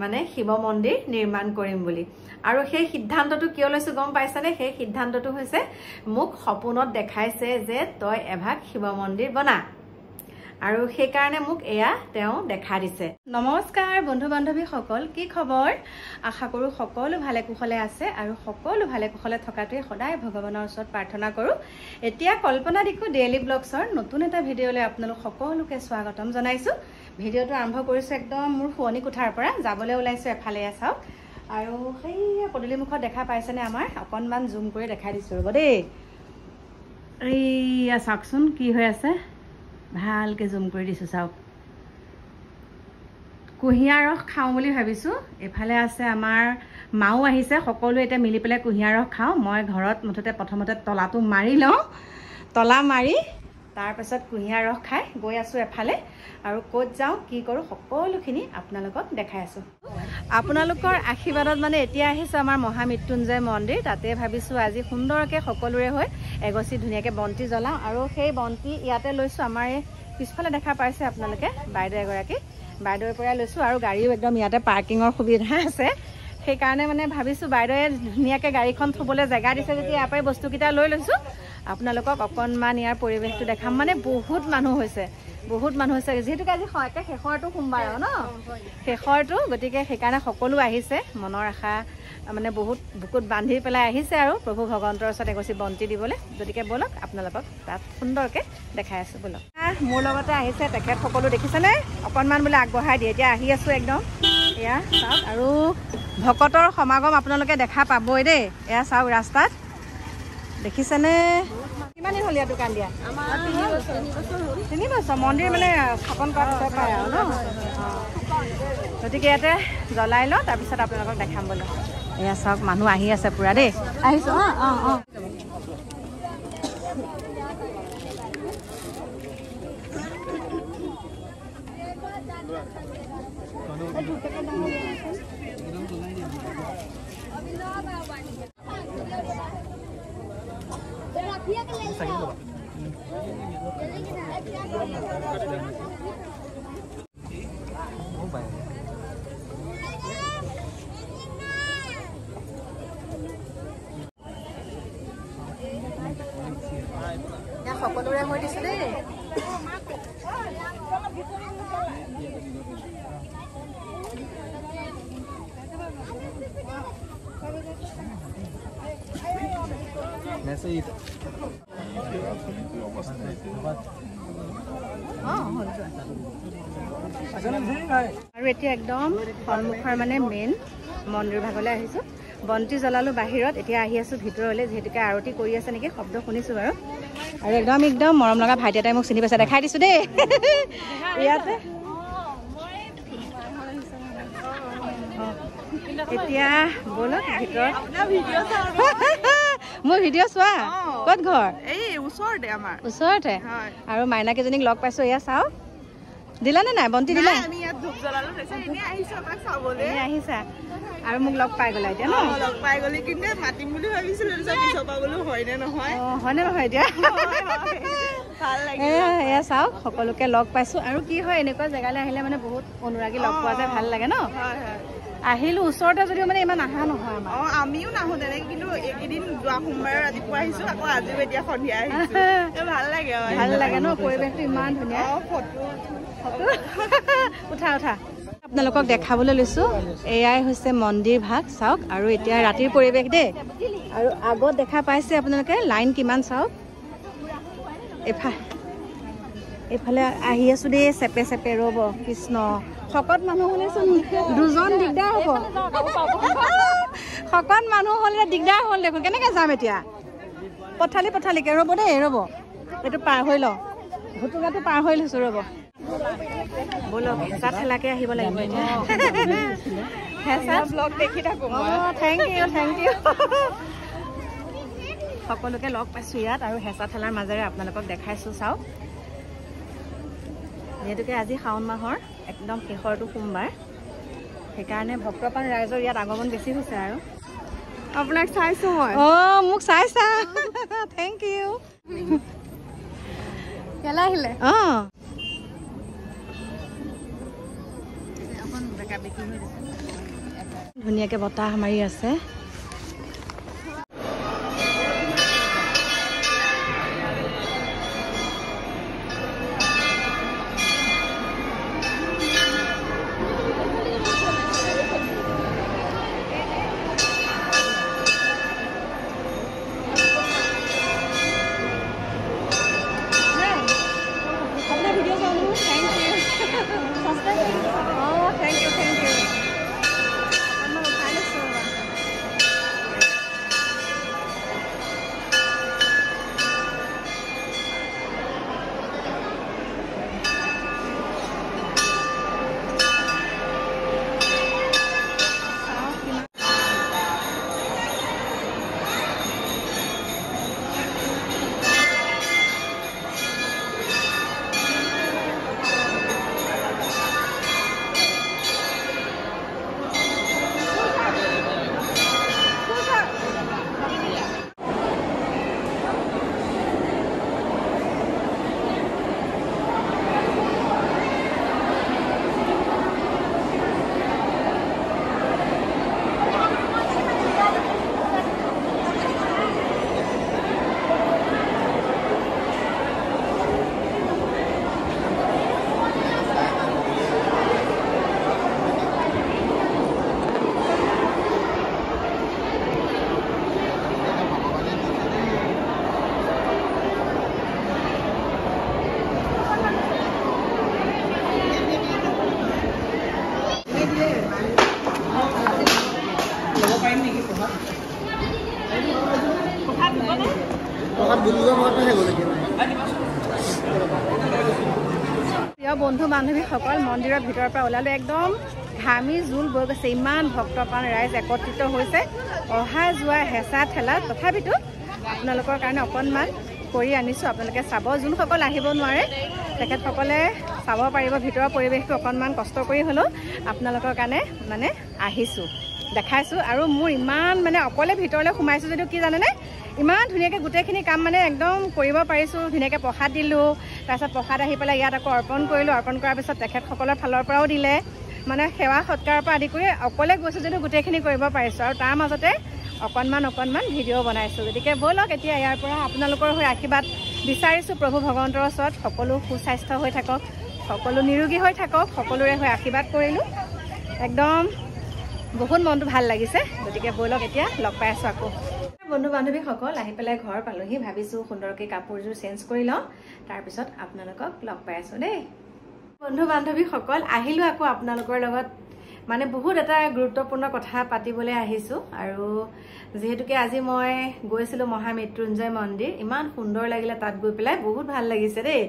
মানে শিৱ মন্দিৰ নিৰ্মাণ কৰিম বুলি আৰু সেই সিদ্ধান্তটো কিয় লৈছো গম পাইছানে সেই সিদ্ধান্তটো হৈছে মোক সপোনত দেখাইছে যে তই এভাগ শিৱ মন্দিৰ বনা আৰু সেই কাৰণে মোক এয়া তেওঁ দেখা দিছে নমস্কাৰ বন্ধু বান্ধৱী সকল কি খবৰ আশা কৰো সকলো ভালে কুশলে আছে আৰু সকলো ভালে কুশলে থকাটোৱে সদায় ভগৱানৰ ওচৰত প্ৰাৰ্থনা কৰো এতিয়া কল্পনা দিকু ডেইলি ব্লগছৰ নতুন এটা ভিডিঅ'লৈ আপোনালোক সকলোকে স্বাগতম জনাইছো ভিডিঅ'টো আৰম্ভ কৰিছো একদম মোৰ শুৱনি কোঠাৰ পৰা যাবলৈ ওলাইছো এফালে চাওক আৰু সেই পদূলি মুখত দেখা পাইছেনে আমাৰ অকনমান জুম কৰি দেখাই দিছো ৰব দেই এইয়া চাওকচোন কি হৈ আছে ভালকে জুম কৰি দিছো চাওক কুহিয়াৰ ৰস খাওঁ বুলি ভাবিছো এফালে আছে আমাৰ মাও আহিছে সকলো এটা মিলি পেলাই কুহিয়াৰ ৰস খাওঁ মই ঘৰত মুঠতে প্ৰথমতে তলাটো মাৰি লওঁ তলা মাৰি তাৰ পাছত কুহিয়াৰ ৰস খাই গৈ আছো এফালে আৰু ক'ত যাওঁ কি কৰো সকলোখিনি আপোনালোকক দেখাই আছো আপোনালোকৰ আশীৰ্বাদত মানে এতিয়া আহিছো আমাৰ মহামৃত্যুঞ্জয় মন্দিৰ তাতে ভাবিছো আজি সুন্দৰকে সকলোৰে হৈ এগছি ধুনীয়াকে বন্তি জ্বলাওঁ আৰু সেই বন্তি ইয়াতে লৈছো আমাৰ পিছফালে দেখা পাইছে আপোনালোকে বাইদেউ এগৰাকী বাইদেউৰ পৰা লৈছো আৰু গাড়ীও একদম ইয়াতে পাৰ্কিঙৰ সুবিধা আছে সেইকাৰণে মানে ভাবিছো বাইদেৱে ধুনীয়াকে গাড়ীখন থবলৈ জেগা দিছে যেতিয়া ইয়াৰ পৰাই বস্তুকেইটা লৈ লৈছো আপোনালোকক অকণমান ইয়াৰ পৰিৱেশটো দেখাম মানে বহুত মানুহ হৈছে যিহেতু আজি শেষৰটো সোমবাৰ ন শেষৰটো গতিকে সেইকাৰণে সকলো আহিছে মনৰ আশা মানে বহুত বুকুত বান্ধি পেলাই আহিছে আৰু প্ৰভু ভগৱন্তৰ ওচৰত এগছি বন্তি দিবলৈ গতিকে বলক আপোনালোকক তাত সুন্দৰকে দেখাই আছো বলক মোৰ লগতে আহিছে তেখেত সকলো দেখিছেনে অকণমান বোলে আগবঢ়াই দিয়ে এতিয়া আহি আছো একদম এয়া চাওক আৰু ভকতৰ সমাগম আপোনালোকে দেখা পাবই দেই এয়া চাওক ৰাস্তাত দেখিছেনে কিমান দিন হ'ল ইয়াত দোকান দিয়া 3 বছৰ মন্দিৰ মানে স্থাপন কৰাৰ পিছৰ পৰাই আৰু ন গতিকে ইয়াতে জ্বলাই লওঁ তাৰপিছত আপোনালোকক দেখাম বোলো এয়া চাওক মানুহ আহি আছে পুৰা দেই আহিছো সকলোৰে হৈ দিছে দেই আৰু এতিয়া একদম সন্মুখৰ মানে মেইন মন্দিৰ ভাগলৈ আহিছো বন্তি জ্বলালো বাহিৰত এতিয়া আহি আছো ভিতৰলৈ যিহেতুকে আৰতি কৰি আছে নেকি শব্দ শুনিছো বাৰু আৰু একদম মৰম লগা ভাইটি এটাই মোক চিনি পাইছে দেখাই দিছো দেই ইয়াতে এতিয়া বলক ভিতৰত মোৰ ভিডিঅ' চোৱা ক'ত ঘৰ এই ওচৰতে আমাৰ ওচৰতে আৰু মাইনাকেইজনীক লগ পাইছো এয়া চাও দিলানে নাই বন্তি দিলা আমি ইয়াত ধূপ জ্বলালো এনে আহিছো আমাক চাবলৈ এনে আহিছা আৰু মোক লগ পাই গলা এতিয়া ন লগ পাই গলি কিন্তু মাতিম বুলি ভাবিছিলো পিছৰ পৰা বোলো হয়নে নহয় হয়নে নহয় এতিয়া ভাল লাগে এয়া চাওক সকলোকে লগ পাইছো আৰু কি হয় এনেকুৱা জেগালৈ আহিলে মানে বহুত অনুৰাগী লগ পোৱা যায় ভাল লাগে ন আহিলো ওচৰতে যদিও মানে ইমান আহা নহয় আমাৰ আমিও নাহো তেনেকে কিন্তু এইকেইদিন যোৱা সোমবাৰে ৰাতিপুৱা আহিছো আকৌ আজিও এতিয়া সন্ধিয়া আহিছো ভাল লাগে ন পৰিৱেশটো ইমান ধুনীয়া উঠা আপোনালোকক দেখাবলৈ লৈছো এয়াই হৈছে মন্দিৰ ভাগ চাওক আৰু এতিয়া ৰাতিৰ পৰিৱেশ দেই আৰু আগত দেখা পাইছে আপোনালোকে লাইন কিমান চাওক এইফালে আহি আছো দেই চেপে ৰ'ব কৃষ্ণ শকত মানুহ হ'লেচোন দুজন দিগদাৰ হ'ব শকত মানুহ হ'লে দিগদাৰ হ'ল দেখোন কেনেকৈ যাম এতিয়া পথালিকে ৰ'ব দেই ৰ'ব এইটো পাৰ হৈ লওঁ ভুটুকাটো পাৰ হৈ লৈছো ৰ'ব বলক হেঁচা ঠেলাকে আহিব লাগিব এতিয়া হেঁচা ব্লগ দেখি থাকো থেংক ইউ সকলোকে লগ পাইছো ইয়াত আৰু হেঁচা ঠেলাৰ মাজেৰে আপোনালোকক দেখাইছো চাওক যেহেতুকে আজি শাওণ মাহৰ একদম শেষৰটো সোমবাৰ সেইকাৰণে ভক্তপ্ৰাণ ৰাইজৰ ইয়াত আগমন বেছি হৈছে আৰু আপোনাক চাইছো মই মোক চাইছা থেংক ইউ কেলা আহিলে এখন বেকা বেকি হৈ গৈছে ধুনীয়াকৈ বতাহ মাৰি আছে। প্ৰিয় বন্ধু বান্ধৱীসকল মন্দিৰৰ ভিতৰৰ পৰা ওলালে একদম ঘামি জোল বৈ গৈছে। ইমান ভক্তপ্ৰাণ ৰাইজ একত্ৰিত হৈছে, অহা যোৱা হেঁচা ঠেলা। তথাপিতো আপোনালোকৰ কাৰণে অকণমান কৰি আনিছোঁ, আপোনালোকে চাব। যোনসকল আহিব নোৱাৰে তেখেতসকলে চাব পাৰিব। ভিতৰৰ পৰিৱেশটো অকণমান কষ্ট কৰি হ'লেও আপোনালোকৰ কাৰণে মানে আহিছোঁ, দেখাইছোঁ। আৰু মোৰ ইমান মানে অকলে ভিতৰলৈ সোমাইছোঁ যদিও কি জানেনে, ইমান ধুনীয়াকৈ গোটেইখিনি কাম মানে একদম কৰিব পাৰিছোঁ। ধুনীয়াকৈ প্ৰসাদ দিলোঁ, তাৰপিছত প্ৰসাদ আহি পেলাই ইয়াত আকৌ অৰ্পণ কৰিলোঁ। অৰ্পণ কৰাৰ পিছত তেখেতসকলৰ ফালৰ পৰাও দিলে, মানে সেৱা সৎকাৰৰ পৰা আদি কৰি অকলে গৈছোঁ যদিও গোটেইখিনি কৰিব পাৰিছোঁ। আৰু তাৰ মাজতে অকণমান ভিডিঅ' বনাইছোঁ। গতিকে ব'লক এতিয়া ইয়াৰ পৰা আপোনালোকৰ হৈ আশীৰ্বাদ বিচাৰিছোঁ প্ৰভু ভগৱন্তৰ ওচৰত। সকলো সুস্বাস্থ্য হৈ থাকক, সকলো নিৰোগী হৈ থাকক, সকলোৰে হৈ আশীৰ্বাদ কৰিলোঁ। একদম বহুত মনটো ভাল লাগিছে। গতিকে ব'লক এতিয়া লগ পাই আছোঁ আকৌ। বন্ধু বান্ধৱীসকল আহি পেলাই ঘৰ পালোহি, ভাবিছোঁ সুন্দৰকৈ কাপোৰযোৰ চেঞ্জ কৰি লওঁ, তাৰপিছত আপোনালোকক লগ পাই আছোঁ দেই। বন্ধু বান্ধৱীসকল আহিলোঁ আকৌ আপোনালোকৰ লগত। মানে বহুত এটা গুৰুত্বপূৰ্ণ কথা পাতিবলৈ আহিছোঁ। আৰু যিহেতুকে আজি মই গৈছিলোঁ মহামৃত্যুঞ্জয় মন্দিৰ, ইমান সুন্দৰ লাগিলে তাত গৈ পেলাই, বহুত ভাল লাগিছে দেই,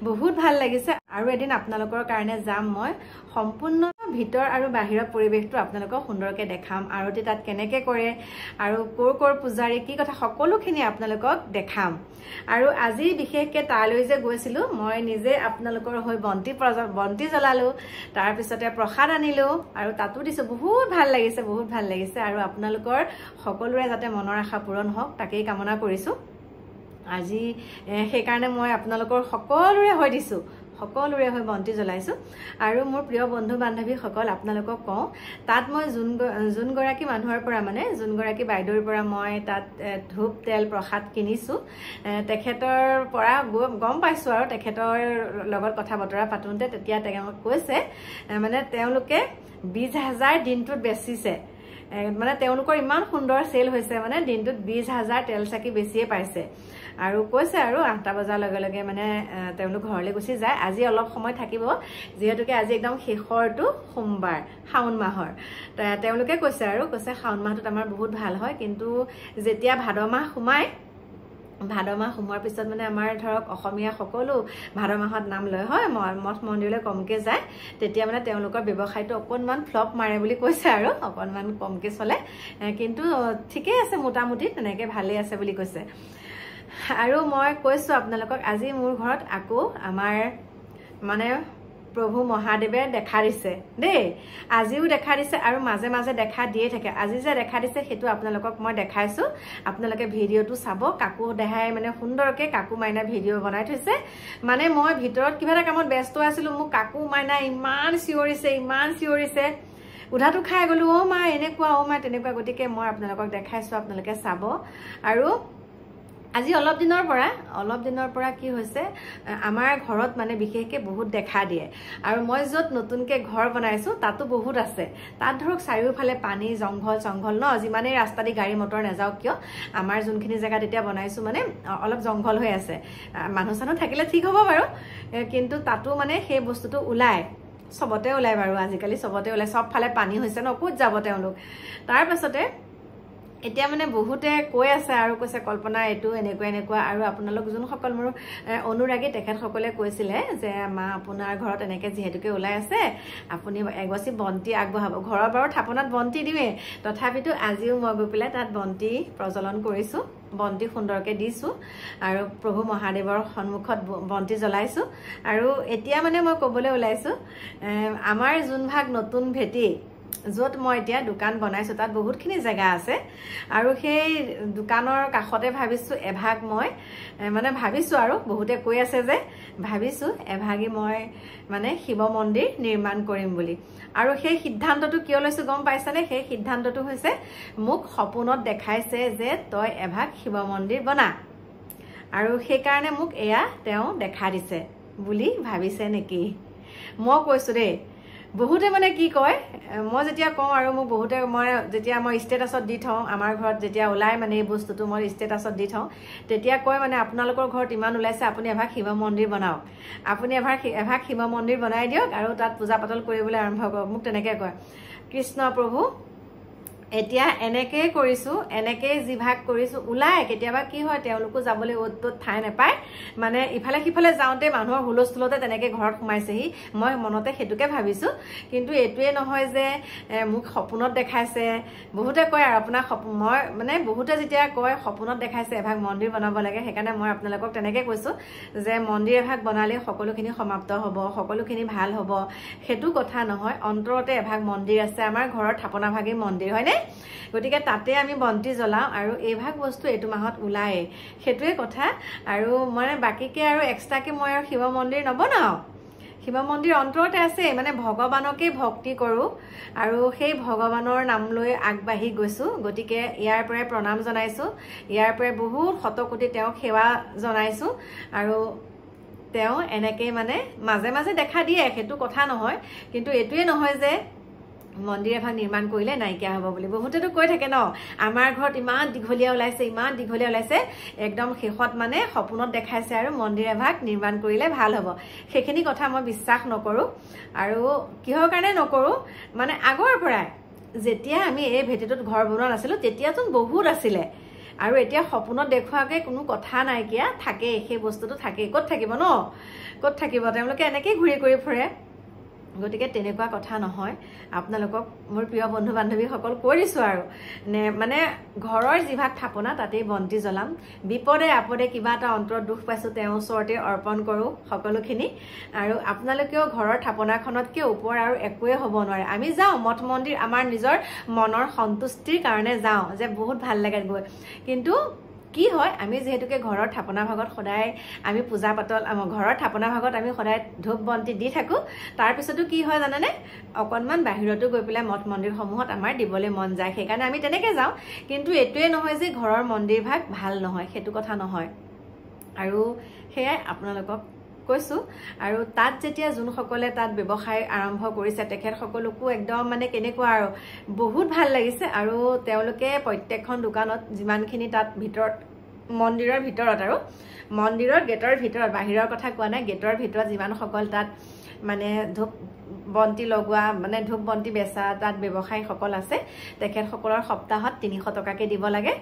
বহুত ভাল লাগিছে। আৰু এদিন আপোনালোকৰ কাৰণে যাম মই, সম্পূৰ্ণ ভিতৰ আৰু বাহিৰৰ পৰিৱেশটো আপোনালোকক সুন্দৰকৈ দেখাম। আৰতি তাত কেনেকৈ কৰে আৰু ক'ৰ পূজাৰী কি কথা সকলোখিনি আপোনালোকক দেখাম। আৰু আজি বিশেষকৈ তালৈ যে গৈছিলোঁ, মই নিজে আপোনালোকৰ হৈ বন্তি জ্বলালোঁ, তাৰপিছতে প্ৰসাদ আনিলোঁ আৰু তাতো দিছোঁ। বহুত ভাল লাগিছে, বহুত ভাল লাগিছে। আৰু আপোনালোকৰ সকলোৰে যাতে মনৰ আশা পূৰণ হওক তাকেই কামনা কৰিছোঁ। আজি সেইকাৰণে মই আপোনালোকৰ সকলোৰে হৈ দিছোঁ, সকলোৰে হৈ বন্তি জ্বলাইছোঁ। আৰু মোৰ প্ৰিয় বন্ধু বান্ধৱীসকল আপোনালোকক কওঁ, তাত মই যোনগৰাকী মানুহৰ পৰা মানে যোনগৰাকী বাইদেউৰ পৰা মই তাত ধূপ তেল প্ৰসাদ কিনিছোঁ, তেখেতৰ পৰা গম পাইছোঁ। আৰু তেখেতৰ লগত কথা বতৰা পাতোঁতে তেতিয়া তেওঁ কৈছে মানে তেওঁলোকে 20,000 দিনটোত বেচিছে। মানে তেওঁলোকৰ ইমান সুন্দৰ চেল হৈছে, মানে দিনটোত 20,000 তেল চাকি বেছিয়ে পাইছে। আৰু কৈছে আৰু 8টা বজাৰ লগে লগে মানে তেওঁলোক ঘৰলৈ গুচি যায়। আজি অলপ সময় থাকিব, যিহেতুকে আজি একদম শেষৰটো সোমবাৰ শাওণ মাহৰ। তেওঁলোকে কৈছে শাওণ মাহটোত আমাৰ বহুত ভাল হয়, কিন্তু যেতিয়া ভাদ মাহ সোমোৱাৰ পিছত মানে আমাৰ ধৰক অসমীয়া সকলো ভাদ মাহত নাম লয় হয়, মঠ মন্দিৰলৈ কমকৈ যায়, তেতিয়া মানে তেওঁলোকৰ ব্যৱসায়টো অকণমান ফ্লপ মাৰে বুলি কৈছে। আৰু অকণমান কমকৈ চলে, কিন্তু ঠিকেই আছে, মোটামুটি তেনেকৈ ভালেই আছে বুলি কৈছে। আৰু মই কৈছোঁ আপোনালোকক, আজি মোৰ ঘৰত আকৌ আমাৰ মানে প্ৰভু মহাদেৱে দেখা দিছে দেই। আজিও দেখা দিছে আৰু মাজে মাজে দেখা দিয়ে থাকে। আজি যে দেখা দিছে সেইটো আপোনালোকক মই দেখাইছোঁ, আপোনালোকে ভিডিঅ'টো চাব। কাকু দেখাই মানে সুন্দৰকৈ কাকু মাইনা ভিডিঅ' বনাই থৈছে। মানে মই ভিতৰত কিবা এটা কামত ব্যস্ত আছিলোঁ, মোক কাকু মাইনা ইমান চিঞৰিছে, উধাটো খাই গ'লো অ' মা এনেকুৱা অ' মা তেনেকুৱা গতিকে মই আপোনালোকক দেখাইছোঁ আপোনালোকে চাব আৰু আজি অলপ দিনৰ পৰা কি হৈছে আমাৰ ঘৰত মানে বিশেষকৈ বহুত দেখা দিয়ে আৰু মই য'ত নতুনকৈ ঘৰ বনাইছোঁ তাতো বহুত আছে তাত ধৰক চাৰিওফালে পানী জংঘল ন যিমানেই ৰাস্তা দি গাড়ী মটৰ নাযাওক কিয় আমাৰ যোনখিনি জেগাত এতিয়া বনাইছোঁ মানে অলপ জংঘল হৈ আছে মানুহ চানুহ থাকিলে ঠিক হ'ব বাৰু কিন্তু তাতো মানে সেই বস্তুটো ওলায় চবতে ওলায় বাৰু আজিকালি চবতে ওলায় চবফালে পানী হৈছে ন ক'ত যাব তেওঁলোক তাৰ পাছতে এতিয়া মানে বহুতে কৈ আছে আৰু কৈছে কল্পনা এইটো এনেকুৱা আৰু আপোনালোক যোনসকল মোৰ অনুৰাগী তেখেতসকলে কৈছিলে যে মা আপোনাৰ ঘৰত এনেকৈ যিহেতুকে ওলাই আছে আপুনি এগছি বন্তি আগবঢ়াব ঘৰৰ বাৰু থাপনাত বন্তি দিওঁৱে তথাপিতো আজিও মই গৈ পেলাই তাত বন্তি প্ৰজ্বলন কৰিছোঁ বন্তি সুন্দৰকৈ দিছোঁ আৰু প্ৰভু মহাদেৱৰ সন্মুখত বন্তি জ্বলাইছোঁ আৰু এতিয়া মানে মই ক'বলৈ ওলাইছোঁ আমাৰ যোনভাগ নতুন ভেটি য'ত মই এতিয়া দোকান বনাইছোঁ তাত বহুতখিনি জেগা আছে আৰু সেই দোকানৰ কাষতে ভাবিছোঁ এভাগ মই মানে ভাবিছোঁ আৰু বহুতে কৈ আছে যে ভাবিছোঁ এভাগি মই মানে শিৱ মন্দিৰ নিৰ্মাণ কৰিম বুলি আৰু সেই সিদ্ধান্তটো কিয় লৈছোঁ গম পাইছানে সেই সিদ্ধান্তটো হৈছে মোক সপোনত দেখাইছে যে তই এভাগ শিৱ মন্দিৰ বনা আৰু সেইকাৰণে মোক এয়া তেওঁ দেখা দিছে বুলি ভাবিছে নেকি মই কৈছোঁ দেই বহুতে মানে কি কয় মই যেতিয়া কওঁ আৰু মোক বহুতে যেতিয়া মই ষ্টেটাছত দি থওঁ আমাৰ ঘৰত যেতিয়া ওলাই মানে এই বস্তুটো মই ষ্টেটাছত দি থওঁ তেতিয়া কয় মানে আপোনালোকৰ ঘৰত ইমান ওলাইছে আপুনি এভাগ শিৱ মন্দিৰ বনাওক আপুনি এভাগ শিৱ মন্দিৰ বনাই দিয়ক আৰু তাত পূজা পাতল কৰিবলৈ আৰম্ভ কৰক মোক তেনেকৈ কয় কৃষ্ণ প্ৰভু এতিয়া এনেকেই কৰিছোঁ এনেকেই যিভাগ কৰিছোঁ ওলাই কেতিয়াবা কি হয় তেওঁলোকো যাবলৈ অ'ত ত'ত ঠাই নাপায় মানে ইফালে সিফালে যাওঁতে মানুহৰ হুলস্থুলতে তেনেকৈ ঘৰত সোমাইছেহি মই মনতে সেইটোকে ভাবিছোঁ কিন্তু এইটোৱে নহয় যে মোক সপোনত দেখাইছে বহুতে কয় আৰু আপোনাৰ মই মানে বহুতে যেতিয়া কয় সপোনত দেখাইছে এভাগ মন্দিৰ বনাব লাগে সেইকাৰণে মই আপোনালোকক তেনেকৈ কৈছোঁ যে মন্দিৰ এভাগ বনালে সকলোখিনি সমাপ্ত হ'ব সকলোখিনি ভাল হ'ব সেইটো কথা নহয় অন্তৰতে এভাগ মন্দিৰ আছে আমাৰ ঘৰৰ থাপনাভাগী মন্দিৰ হয়নে গতিকে তাতে আমি বন্তি জ্বলাওঁ আৰু এইভাগ বস্তু এইটো মাহত ওলায়ে সেইটোৱে কথা আৰু মানে বাকীকে আৰু এক্সট্ৰাকে মই আৰু শিৱ মন্দিৰ নবনাওঁ শিৱ মন্দিৰ অন্তৰতে আছে মানে ভগৱানকেই ভক্তি কৰোঁ আৰু সেই ভগৱানৰ নাম লৈ আগবাঢ়ি গৈছোঁ গতিকে ইয়াৰ পৰাই প্ৰণাম জনাইছোঁ ইয়াৰ পৰাই বহুত শতকোটি তেওঁক সেৱা জনাইছোঁ আৰু তেওঁ এনেকৈ মানে মাজে মাজে দেখা দিয়ে সেইটো কথা নহয় কিন্তু এইটোৱে নহয় যে মন্দিৰ এভাগ নিৰ্মাণ কৰিলে নাইকিয়া হ'ব বুলি বহুতেতো কৈ থাকে ন আমাৰ ঘৰত ইমান দীঘলীয়া ওলাইছে একদম শেষত মানে সপোনত দেখাইছে আৰু মন্দিৰ এভাগ নিৰ্মাণ কৰিলে ভাল হ'ব সেইখিনি কথা মই বিশ্বাস নকৰোঁ আৰু কিহৰ কাৰণে নকৰোঁ মানে আগৰ পৰাই যেতিয়া আমি এই ভেটিটোত ঘৰ বনোৱা নাছিলোঁ তেতিয়াতো বহুত আছিলে আৰু এতিয়া সপোনত দেখুৱাকৈ কোনো কথা নাইকিয়া থাকেই সেই বস্তুটো থাকেই ক'ত থাকিব ন ক'ত থাকিব তেওঁলোকে এনেকেই ঘূৰি কৰি ফুৰে গতিকে তেনেকুৱা কথা নহয় আপোনালোকক মোৰ প্ৰিয় বন্ধু বান্ধৱীসকল কৈ দিছোঁ আৰু মানে ঘৰৰ যিভাগ থাপনা তাতেই বন্তি জ্বলাম বিপদে আপদে কিবা এটা অন্তৰত দুখ পাইছোঁ তেওঁৰ ওচৰতে অৰ্পণ কৰোঁ সকলোখিনি আৰু আপোনালোকেও ঘৰৰ থাপনাখনতকৈ ওপৰ আৰু একোৱে হ'ব নোৱাৰে আমি যাওঁ মঠ মন্দিৰ আমাৰ নিজৰ মনৰ সন্তুষ্টিৰ কাৰণে যাওঁ যে বহুত ভাল লাগে গৈ কিন্তু কি হয় আমি যেহেতুকে ঘৰৰ থাপনা ভাগত সদায় আমি পূজা পাতল ঘৰৰ থাপনা ভাগত আমি সদায় ধূপ বন্তি দি থাকোঁ তাৰপিছতো কি হয় জানানে অকণমান বাহিৰতো গৈ পেলাই মঠ মন্দিৰসমূহত আমাৰ দিবলৈ মন যায় সেইকাৰণে আমি তেনেকৈ যাওঁ কিন্তু এইটোৱে নহয় যে ঘৰৰ মন্দিৰ ভাগ ভাল নহয় সেইটো কথা নহয় আৰু সেয়াই আপোনালোকক কৈছোঁ আৰু তাত যেতিয়া যোনসকলে তাত ব্যৱসায় আৰম্ভ কৰিছে তেখেতসকলকো একদম মানে কেনেকুৱা আৰু বহুত ভাল লাগিছে আৰু তেওঁলোকে প্ৰত্যেকখন দোকানত যিমানখিনি তাত ভিতৰত মন্দিৰৰ ভিতৰত আৰু মন্দিৰৰ গেটৰ ভিতৰত বাহিৰৰ কথা কোৱা নাই গেটৰ ভিতৰত যিমানসকল তাত মানে ধূপ বন্তি লগোৱা মানে ধূপ বন্তি বেচা তাত ব্যৱসায়ীসকল আছে তেখেতসকলৰ সপ্তাহত 300 টকাকৈ দিব লাগে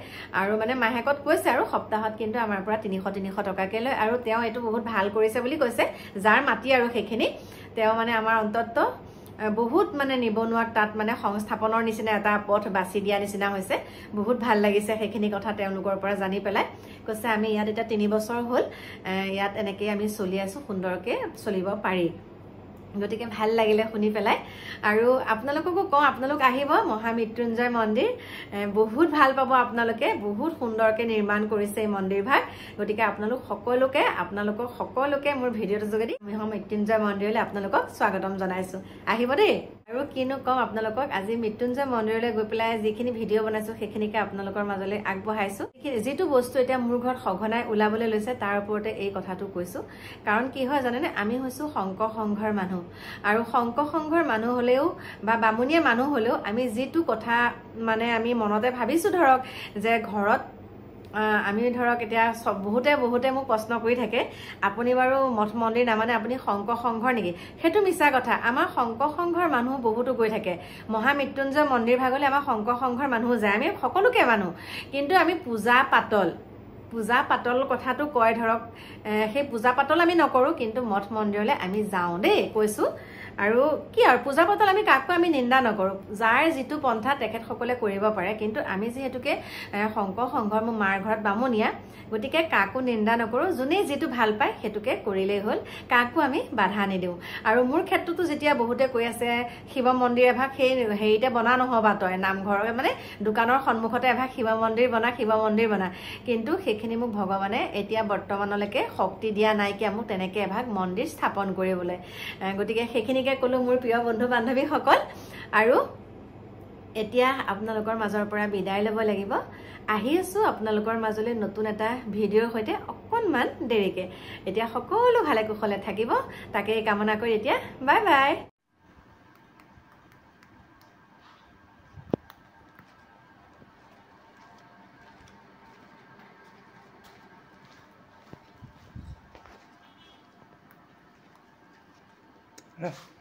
আৰু মানে মাহেকত কৈছে আৰু সপ্তাহত কিন্তু আমাৰ পৰা 300 টকাকৈ লয় আৰু তেওঁ এইটো বহুত ভাল কৰিছে বুলি কৈছে যাৰ মাটি আৰু সেইখিনি তেওঁ মানে আমাৰ অন্তত বহুত মানে নিবনুৱাক তাত মানে সংস্থাপনৰ নিচিনা এটা পথ বাছি দিয়া নিচিনা হৈছে বহুত ভাল লাগিছে সেইখিনি কথা তেওঁলোকৰ পৰা জানি পেলাই কৈছে আমি ইয়াত এতিয়া 3 বছৰ হ'ল ইয়াত এনেকৈ আমি চলি আছোঁ সুন্দৰকৈ চলিব পাৰি গতিকে ভাল লাগিলে শুনি পেলাই আৰু আপোনালোককো কওঁ আপোনালোক আহিব মহামৃত্যুঞ্জয় মন্দিৰ বহুত ভাল পাব আপোনালোকে বহুত সুন্দৰকৈ নিৰ্মাণ কৰিছে এই মন্দিৰভাগ গতিকে আপোনালোকক সকলোকে মোৰ ভিডিঅ'টোৰ যোগেদি মহামৃত্যুঞ্জয় মন্দিৰলৈ আপোনালোকক স্বাগতম জনাইছোঁ আহিব দেই আৰু কিনো কম আপোনালোকক আজি মৃত্যুঞ্জয় মন্দিৰলৈ গৈ পেলাই যিখিনি ভিডিঅ' বনাইছো সেইখিনিকে আপোনালোকৰ মাজলৈ আগবঢ়াইছো যিটো বস্তু এতিয়া মোৰ ঘৰত সঘনাই ওলাবলৈ লৈছে তাৰ ওপৰতে এই কথাটো কৈছো কাৰণ কি হয় জানেনে আমি হৈছো শংকৰ সংঘৰ মানুহ আৰু শংকৰ সংঘৰ মানুহ হলেও বা বামুণীয়া মানুহ হলেও আমি যিটো কথা মানে আমি মনতে ভাবিছো ধৰক যে ঘৰত আমি ধৰক এতিয়া বহুতে মোক প্ৰশ্ন কৰি থাকে আপুনি বাৰু মঠ মন্দিৰ নামানে আপুনি শংকৰ সংঘৰ নেকি সেইটো মিছা কথা আমাৰ শংকৰ সংঘৰ মানুহ বহুতো গৈ থাকে মহামৃত্যুঞ্জয় মন্দিৰ ভাগলৈ আমাৰ শংকৰ সংঘৰ মানুহ যায় আমি সকলোকে মানুহ কিন্তু আমি পূজা পাতল কথাটো কয় ধৰক সেই পূজা পাতল আমি নকৰো কিন্তু মঠ মন্দিৰলৈ আমি যাওঁ দেই কৈছো আৰু কি আৰু পূজা পাতল আমি কাকো আমি নিন্দা নকৰো যাৰ যিটো পন্থা তেখেতসকলে কৰিব পাৰে কিন্তু আমি যেহেতুকে শংকৰ সংঘৰ মোৰ মাৰ ঘৰত বামুণীয়া গতিকে কাকো নিন্দা নকৰো যোনে যিটো ভাল পায় সেইটোকে কৰিলেই হ'ল কাকো আমি বাধা নিদিওঁ আৰু মোৰ ক্ষেত্ৰতো যেতিয়া বহুতে কৈ আছে শিৱ মন্দিৰ এভাগ সেই হেৰিতে বনা নহবা তই নামঘৰৰ মানে দোকানৰ সন্মুখতে এভাগ শিৱ মন্দিৰ বনা কিন্তু সেইখিনি মোক ভগৱানে এতিয়া বৰ্তমানলৈকে শক্তি দিয়া নাইকিয়া মোক তেনেকে এভাগ মন্দিৰ স্থাপন কৰিবলৈ গতিকে সেইখিনিকে কলো মোৰ প্ৰিয় বন্ধু বান্ধৱীসকল আৰু এতিয়া আপোনালোকৰ মাজৰ পৰা বিদায় ল'ব লাগিব আহি আছো আপোনালোকৰ মাজলৈ নতুন এটা ভিডিঅ'ৰ সৈতে অকণমান দেৰিকে এতিয়া সকলো ভালে কুশলে থাকিব তাকে কামনা কৰি এতিয়া বাই বাই Yeah.